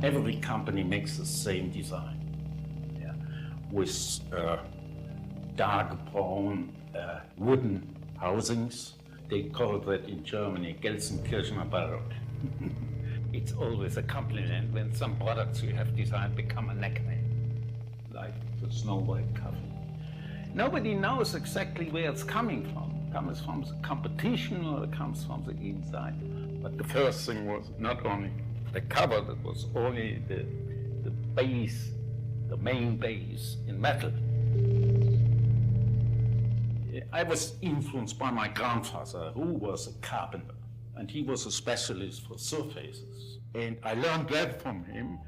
Every company makes the same design, yeah, with dark brown wooden housings. They call that in Germany Gelsenkirchener Barock. It's always a compliment when some products you have designed become a nickname, like the Snow White coffee. Nobody knows exactly where it's coming from. It comes from the competition or it comes from the inside. But the first thing was not only the cover, that was only the base, the main base in metal. I was influenced by my grandfather, who was a carpenter, and he was a specialist for surfaces. And I learned that from him,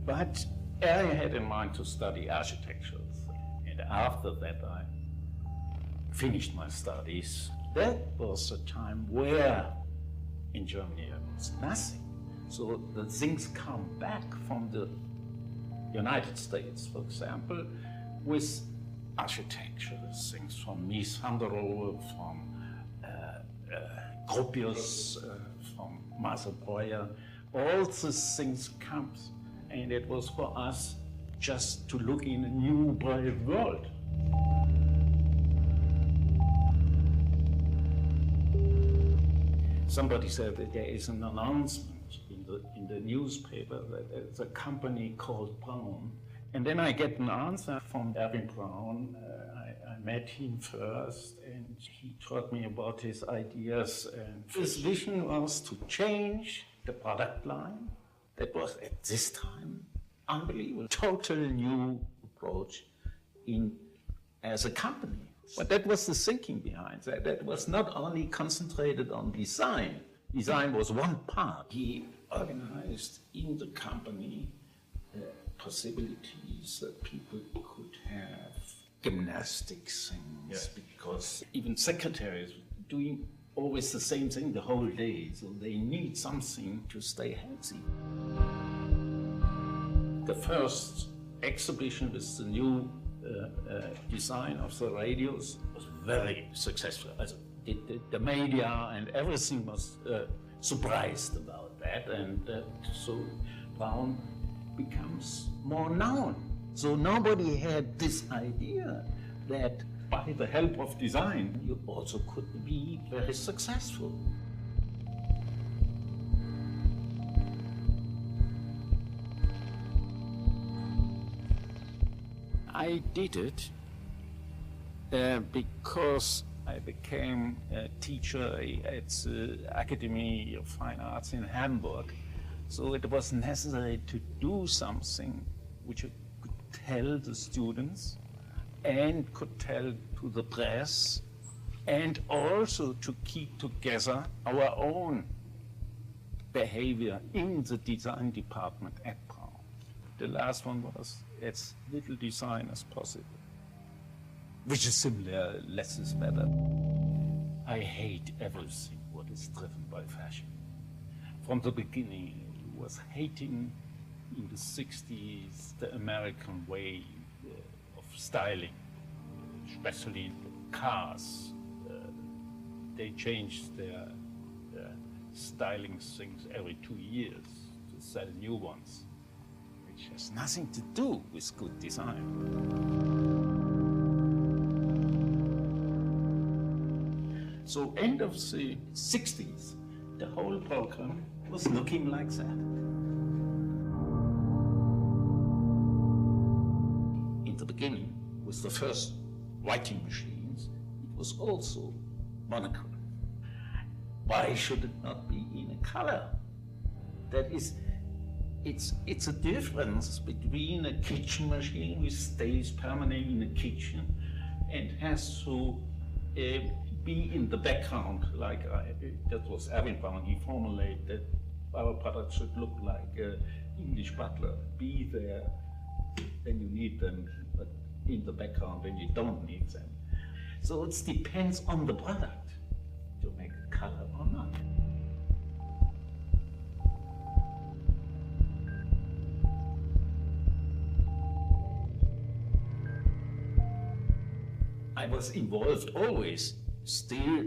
but I had in mind to study architecture. And after that, I finished my studies. That was a time where in Germany there was nothing. So the things come back from the United States, for example, with architecture, things from Mies van der Rohe, from Gropius, from Marcel Breuer. All these things come, and it was for us just to look in a new, bright world. Somebody said that there is an announcement in the newspaper that there's a company called Braun. And then I get an answer from Erwin Braun. I met him first, and he taught me about his ideas. And his vision was to change the product line. That was at this time unbelievable, total new approach as a company. But that was the thinking behind that. That was not only concentrated on design. Design was one part. He organized in the company possibilities that people could have gymnastics things, because even secretaries doing always the same thing the whole day, so they need something to stay healthy. The first exhibition with the new design of the radios was very successful. The media and everything was surprised about that, and so Braun becomes more known. So nobody had this idea that by the help of design you also could be very successful. I did it because I became a teacher at the Academy of Fine Arts in Hamburg. So it was necessary to do something which I could tell the students and could tell to the press, and also to keep together our own behavior in the design department at Braun. The last one was as little design as possible, which is similar, less is better. I hate everything what is driven by fashion. From the beginning, I was hating in the 60s the American way of styling, especially the cars. They changed their styling things every 2 years to sell new ones, which has nothing to do with good design. So end of the 60s, the whole program was looking like that. In the beginning, with the first writing machines, it was also monochrome. Why should it not be in a color? That is, it's a difference between a kitchen machine which stays permanently in the kitchen and has to be in the background, like that was Erwin Braun. He formulated that our product should look like an English butler, be there when you need them, but in the background when you don't need them. So it depends on the product to make a color or not. I was involved always, still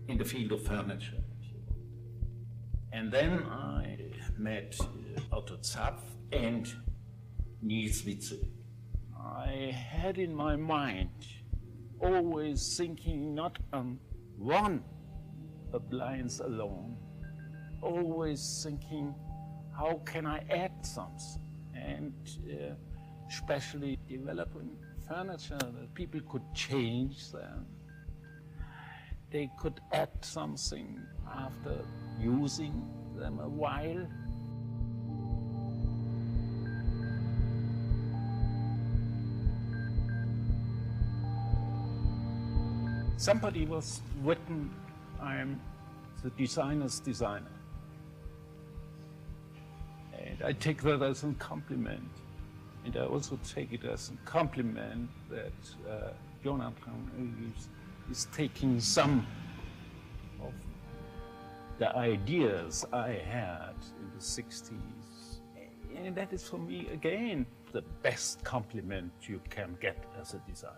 in the field of furniture. And then I met Otto Zapf and Niels Witzel. I had in my mind always thinking not on one appliance alone, always thinking how can I add something, and especially developing furniture that people could change them. They could add something after using them a while. Somebody was written, I'm the designer's designer. And I take that as a compliment. And I also take it as a compliment that Jonathan is taking some of the ideas I had in the 60s. And that is for me, again, the best compliment you can get as a designer.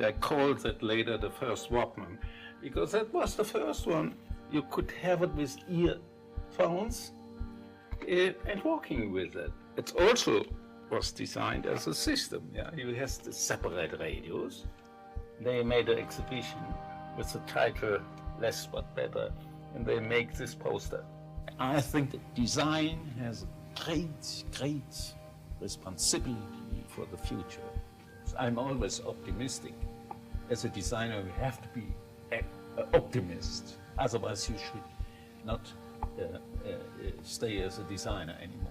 I called that later the first Walkman, because that was the first one. You could have it with earphones and walking with it. It also was designed as a system. Yeah, you have the separate radios. They made an exhibition with the title Less But Better, and they make this poster. I think that design has a great responsibility for the future. I'm always optimistic. As a designer, you have to be an optimist. Otherwise, you should not stay as a designer anymore.